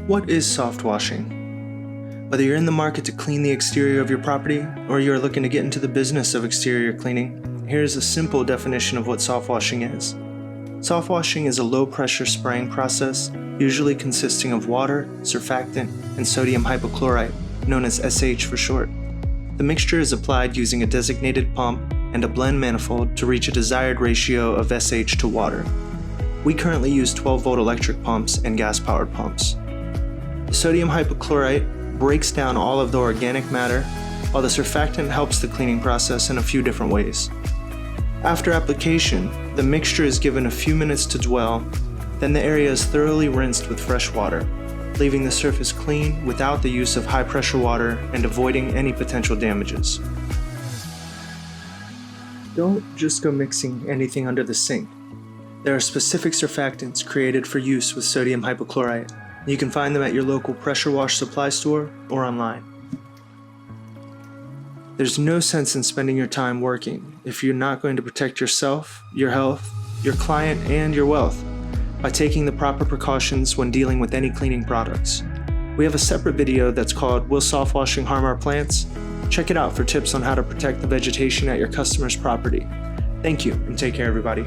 What is soft washing? Whether you're in the market to clean the exterior of your property or you're looking to get into the business of exterior cleaning, here's a simple definition of what soft washing is. Soft washing is a low-pressure spraying process, usually consisting of water, surfactant, and sodium hypochlorite, known as SH for short. The mixture is applied using a designated pump and a blend manifold to reach a desired ratio of SH to water. We currently use 12-volt electric pumps and gas-powered pumps. The sodium hypochlorite breaks down all of the organic matter, while the surfactant helps the cleaning process in a few different ways. After application, the mixture is given a few minutes to dwell, then the area is thoroughly rinsed with fresh water, leaving the surface clean without the use of high-pressure water and avoiding any potential damages. Don't just go mixing anything under the sink. There are specific surfactants created for use with sodium hypochlorite. You can find them at your local pressure wash supply store or online. There's no sense in spending your time working if you're not going to protect yourself, your health, your client, and your wealth by taking the proper precautions when dealing with any cleaning products. We have a separate video that's called "Will Soft Washing Harm Our Plants?" Check it out for tips on how to protect the vegetation at your customer's property. Thank you, and take care, everybody.